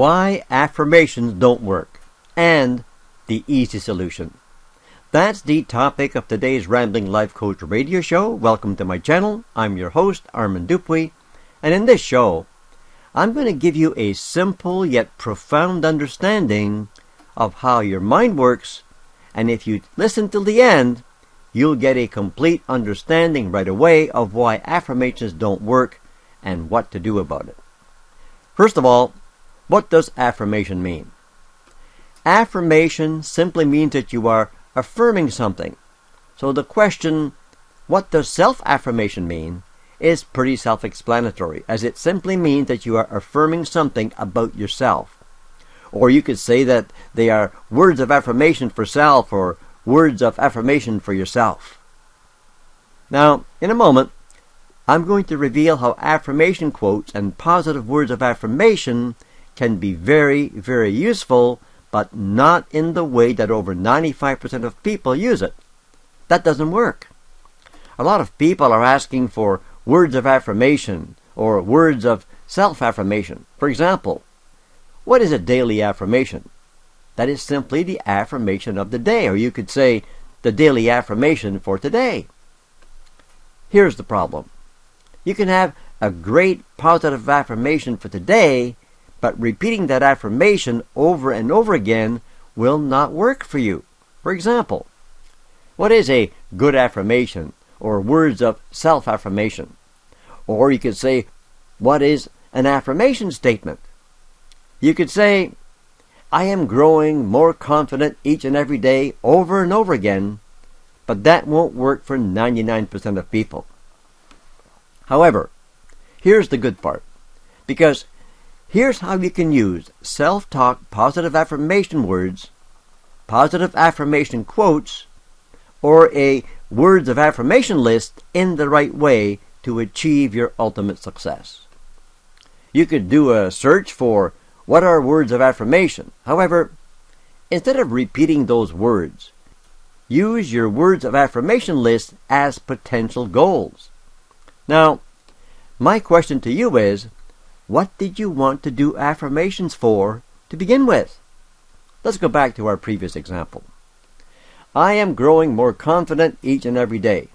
Why affirmations don't work, and the easy solution. That's the topic of today's Rambling Life Coach radio show. Welcome to my channel. I'm your host, Armand Dupuy, and in this show, I'm going to give you a simple yet profound understanding of how your mind works, and if you listen till the end, you'll get a complete understanding right away of why affirmations don't work and what to do about it. First of all, what does affirmation mean? Affirmation simply means that you are affirming something. So the question, what does self-affirmation mean, is pretty self-explanatory, as it simply means that you are affirming something about yourself. Or you could say that they are words of affirmation for self, or words of affirmation for yourself. Now, in a moment, I'm going to reveal how affirmation quotes and positive words of affirmation can be very, very useful, but not in the way that over 95% of people use it. That doesn't work. A lot of people are asking for words of affirmation or words of self-affirmation. For example, what is a daily affirmation? That is simply the affirmation of the day, or you could say the daily affirmation for today. Here's the problem. You can have a great positive affirmation for today, but repeating that affirmation over and over again will not work for you. For example, what is a good affirmation or words of self-affirmation? Or you could say, what is an affirmation statement? You could say, I am growing more confident each and every day over and over again, but that won't work for 99% of people. However, here's the good part, because here's how you can use self-talk positive affirmation words, positive affirmation quotes, or a words of affirmation list in the right way to achieve your ultimate success. You could do a search for what are words of affirmation. However, instead of repeating those words, use your words of affirmation list as potential goals. Now, my question to you is, what did you want to do affirmations for to begin with? Let's go back to our previous example. I am growing more confident each and every day.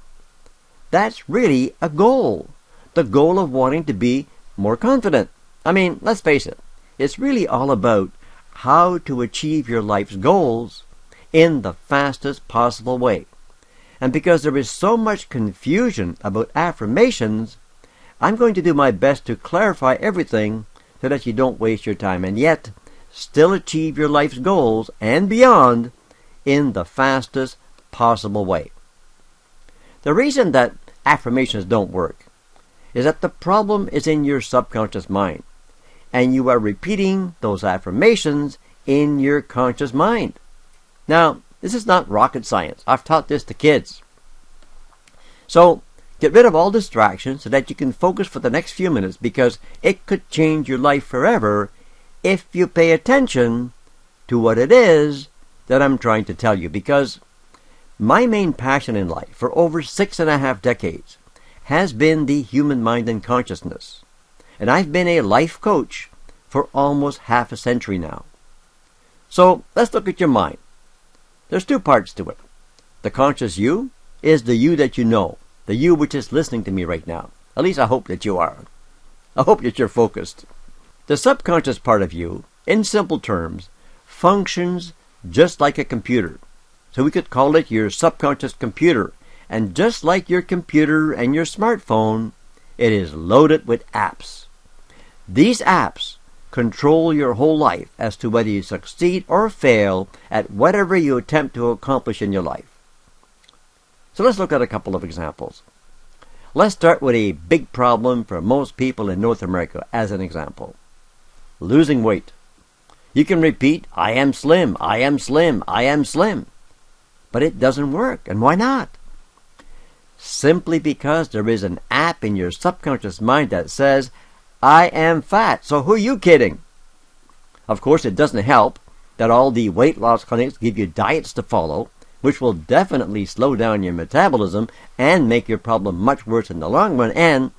That's really a goal. The goal of wanting to be more confident. I mean, let's face it. It's really all about how to achieve your life's goals in the fastest possible way. And because there is so much confusion about affirmations, I'm going to do my best to clarify everything so that you don't waste your time and yet still achieve your life's goals and beyond in the fastest possible way. The reason that affirmations don't work is that the problem is in your subconscious mind, and you are repeating those affirmations in your conscious mind. Now, this is not rocket science. I've taught this to kids. So, get rid of all distractions so that you can focus for the next few minutes, because it could change your life forever if you pay attention to what it is that I'm trying to tell you. Because my main passion in life for over 6.5 decades has been the human mind and consciousness. And I've been a life coach for almost half a century now. So let's look at your mind. There's two parts to it. The conscious you is the you that you know, the you which is listening to me right now. At least I hope that you are. I hope that you're focused. The subconscious part of you, in simple terms, functions just like a computer. So we could call it your subconscious computer. And just like your computer and your smartphone, it is loaded with apps. These apps control your whole life as to whether you succeed or fail at whatever you attempt to accomplish in your life. So let's look at a couple of examples. Let's start with a big problem for most people in North America as an example. Losing weight. You can repeat, I am slim, I am slim, I am slim. But it doesn't work. And why not? Simply because there is an app in your subconscious mind that says, I am fat, so who are you kidding? Of course, it doesn't help that all the weight loss clinics give you diets to follow, which will definitely slow down your metabolism and make your problem much worse in the long run, and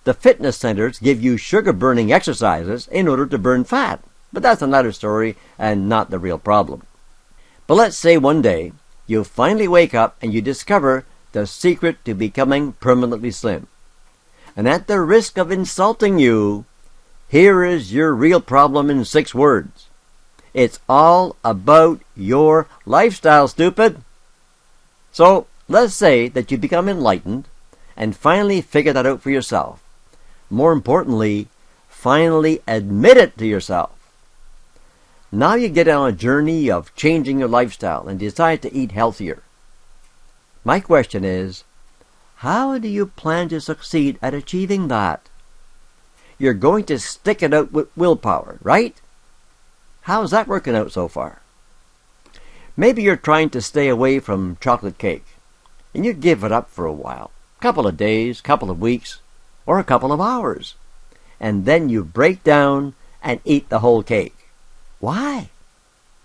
the fitness centers give you sugar-burning exercises in order to burn fat. But that's another story and not the real problem. But let's say one day you finally wake up and you discover the secret to becoming permanently slim. And at the risk of insulting you, here is your real problem in 6 words. It's all about your lifestyle, stupid. So, let's say that you become enlightened and finally figure that out for yourself. More importantly, finally admit it to yourself. Now you get on a journey of changing your lifestyle and decide to eat healthier. My question is, how do you plan to succeed at achieving that? You're going to stick it out with willpower, right? How's that working out so far? Maybe you're trying to stay away from chocolate cake, and you give it up for a while, couple of days, couple of weeks, or a couple of hours, and then you break down and eat the whole cake. Why?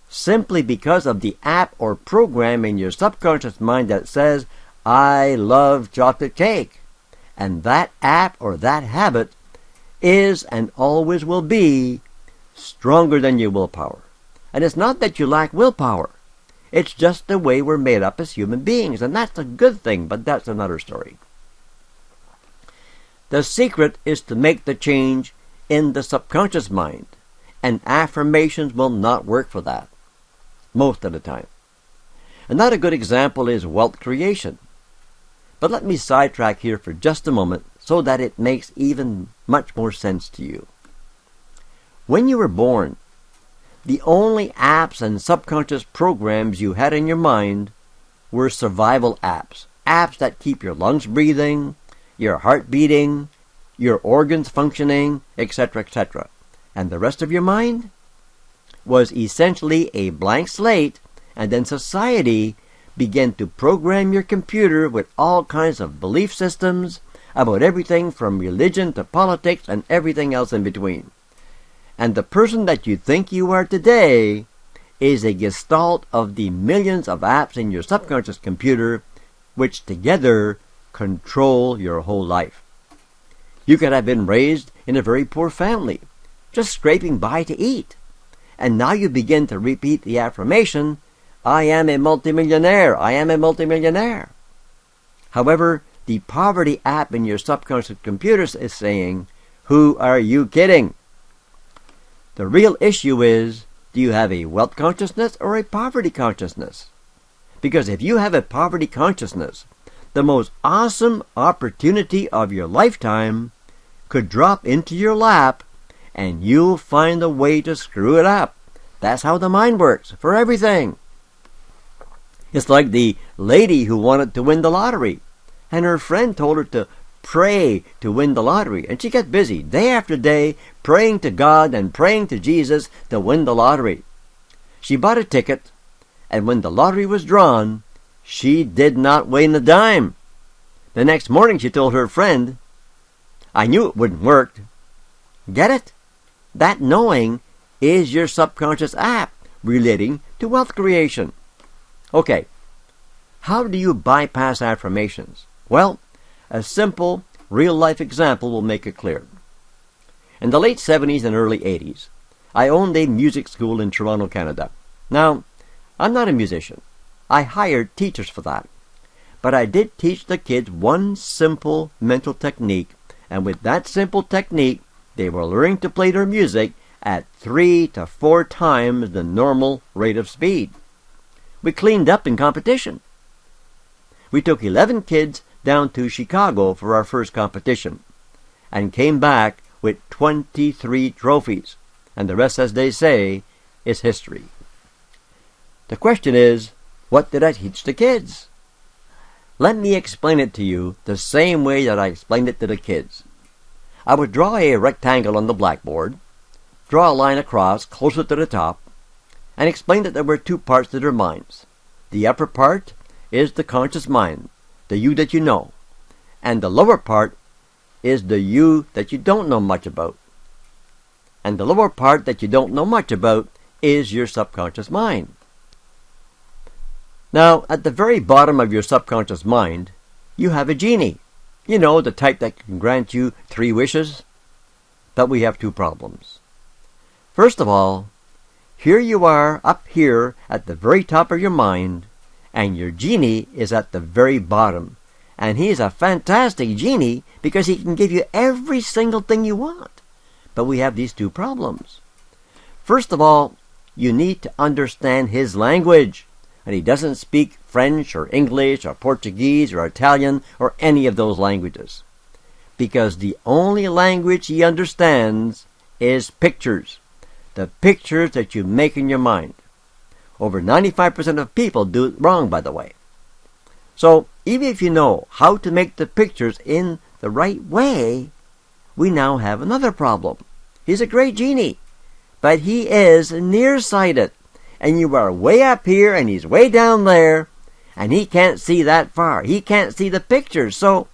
Simply because of the app or program in your subconscious mind that says, I love chocolate cake. And that app or that habit is and always will be stronger than your willpower. And it's not that you lack willpower. It's just the way we're made up as human beings. And that's a good thing, but that's another story. The secret is to make the change in the subconscious mind. And affirmations will not work for that. Most of the time. Another good example is wealth creation. But let me sidetrack here for just a moment so that it makes even much more sense to you. When you were born, the only apps and subconscious programs you had in your mind were survival apps. Apps that keep your lungs breathing, your heart beating, your organs functioning, etc., etc. And the rest of your mind was essentially a blank slate, and then society began to program your computer with all kinds of belief systems about everything from religion to politics and everything else in between. And the person that you think you are today is a gestalt of the millions of apps in your subconscious computer, which together control your whole life. You could have been raised in a very poor family, just scraping by to eat. And now you begin to repeat the affirmation, I am a multimillionaire, I am a multimillionaire. However, the poverty app in your subconscious computers is saying, who are you kidding? The real issue is, do you have a wealth consciousness or a poverty consciousness? Because if you have a poverty consciousness, the most awesome opportunity of your lifetime could drop into your lap and you'll find a way to screw it up. That's how the mind works, for everything. It's like the lady who wanted to win the lottery, and her friend told her to pray to win the lottery, and she got busy day after day praying to God and praying to Jesus to win the lottery. She bought a ticket, and when the lottery was drawn, she did not win a dime. The next morning she told her friend, I knew it wouldn't work. Get it? That knowing is your subconscious app relating to wealth creation. Okay, how do you bypass affirmations? Well, a simple, real-life example will make it clear. In the late 70s and early 80s, I owned a music school in Toronto, Canada. Now, I'm not a musician. I hired teachers for that. But I did teach the kids one simple mental technique, and with that simple technique, they were learning to play their music at 3 to 4 times the normal rate of speed. We cleaned up in competition. We took 11 kids down to Chicago for our first competition and came back with 23 trophies. And the rest, as they say, is history. The question is, what did I teach the kids? Let me explain it to you the same way that I explained it to the kids. I would draw a rectangle on the blackboard, draw a line across closer to the top, and explain that there were 2 parts to their minds. The upper part is the conscious mind, the you that you know, and the lower part is the you that you don't know much about. And the lower part that you don't know much about is your subconscious mind. Now, at the very bottom of your subconscious mind, you have a genie. You know, the type that can grant you 3 wishes. But we have 2 problems. First of all, here you are up here at the very top of your mind, and your genie is at the very bottom. And he's a fantastic genie because he can give you every single thing you want. But we have these two problems. First of all, you need to understand his language. And he doesn't speak French or English or Portuguese or Italian or any of those languages. Because the only language he understands is pictures. The pictures that you make in your mind. Over 95% of people do it wrong, by the way. So, even if you know how to make the pictures in the right way, we now have another problem. He's a great genie, but he is nearsighted. And you are way up here and he's way down there, and he can't see that far. He can't see the pictures. So,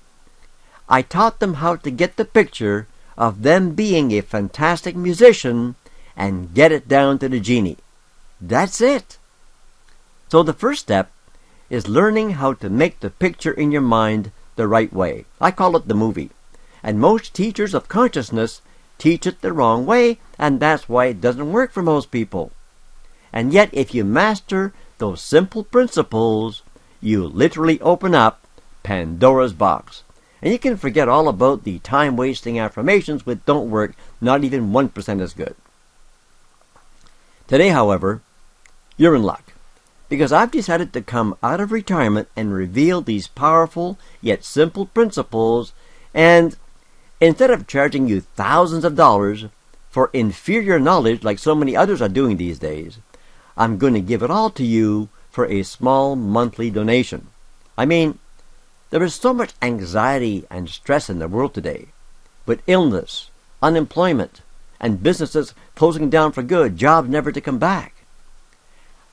I taught them how to get the picture of them being a fantastic musician and get it down to the genie. That's it. So the first step is learning how to make the picture in your mind the right way. I call it the movie. And most teachers of consciousness teach it the wrong way, and that's why it doesn't work for most people. And yet, if you master those simple principles, you literally open up Pandora's box. And you can forget all about the time-wasting affirmations which don't work, not even 1% as good. Today, however, you're in luck, because I've decided to come out of retirement and reveal these powerful yet simple principles, and instead of charging you thousands of dollars for inferior knowledge like so many others are doing these days, I'm going to give it all to you for a small monthly donation. I mean, there is so much anxiety and stress in the world today, with illness, unemployment, and businesses closing down for good, jobs never to come back.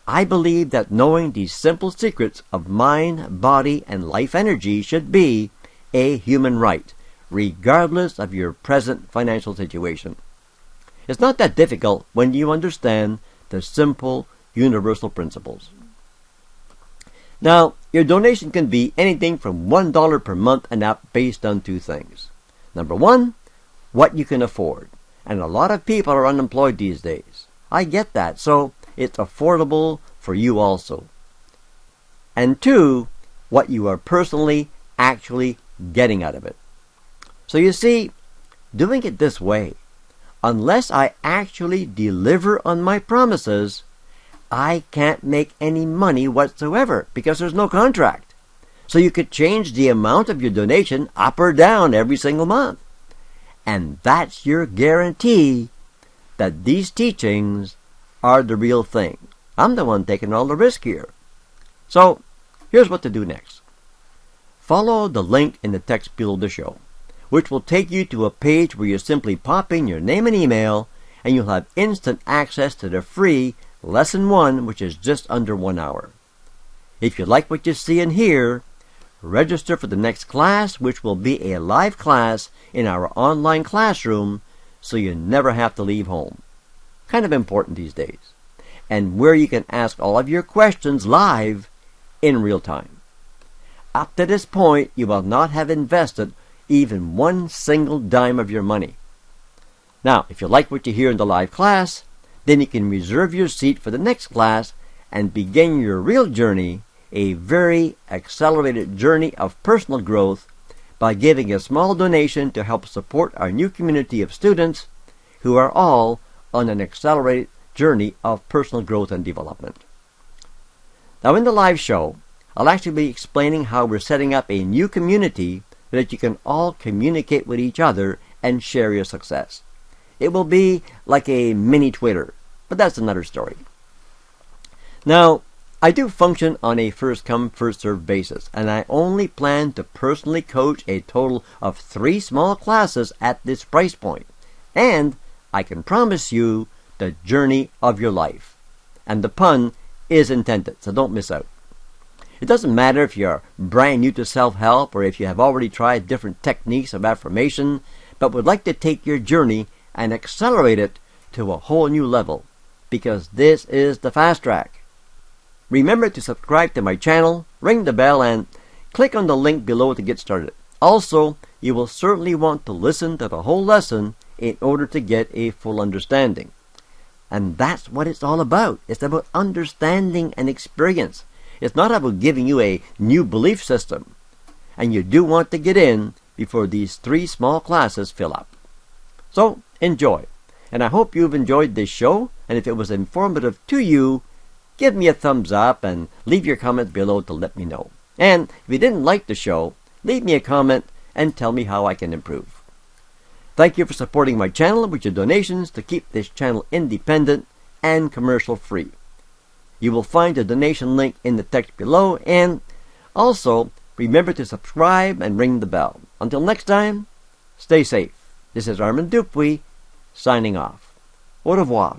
I believe that knowing these simple secrets of mind, body, and life energy should be a human right, regardless of your present financial situation. It's not that difficult when you understand the simple, universal principles. Now, your donation can be anything from $1 per month and up based on two things. Number one, what you can afford. And a lot of people are unemployed these days. I get that, so it's affordable for you also. And two, what you are personally actually getting out of it. So you see, doing it this way, unless I actually deliver on my promises, I can't make any money whatsoever because there's no contract. So you could change the amount of your donation up or down every single month. And that's your guarantee that these teachings are the real thing. I'm the one taking all the risk here. So, here's what to do next. Follow the link in the text below the show, which will take you to a page where you simply pop in your name and email, and you'll have instant access to the free Lesson 1, which is just under 1 hour. If you like what you see and hear, register for the next class, which will be a live class in our online classroom, so you never have to leave home. Kind of important these days. And where you can ask all of your questions live in real time. Up to this point, you will not have invested even one single dime of your money. Now, if you like what you hear in the live class, then you can reserve your seat for the next class and begin your real journey, a very accelerated journey of personal growth, by giving a small donation to help support our new community of students who are all on an accelerated journey of personal growth and development. Now, in the live show, I'll actually be explaining how we're setting up a new community so that you can all communicate with each other and share your success. It will be like a mini Twitter, but that's another story. Now, I do function on a first-come, first-served basis, and I only plan to personally coach a total of 3 small classes at this price point. And I can promise you the journey of your life. And the pun is intended, so don't miss out. It doesn't matter if you're brand new to self-help or if you have already tried different techniques of affirmation, but would like to take your journey and accelerate it to a whole new level, because this is the fast track. Remember to subscribe to my channel, ring the bell, and click on the link below to get started. Also, you will certainly want to listen to the whole lesson in order to get a full understanding. And that's what it's all about. It's about understanding and experience. It's not about giving you a new belief system. And you do want to get in before these 3 small classes fill up. So, enjoy. And I hope you've enjoyed this show. And if it was informative to you, give me a thumbs up and leave your comment below to let me know. And if you didn't like the show, leave me a comment and tell me how I can improve. Thank you for supporting my channel with your donations to keep this channel independent and commercial free. You will find the donation link in the text below, and also remember to subscribe and ring the bell. Until next time, stay safe. This is Armand Dupuy, signing off. Au revoir.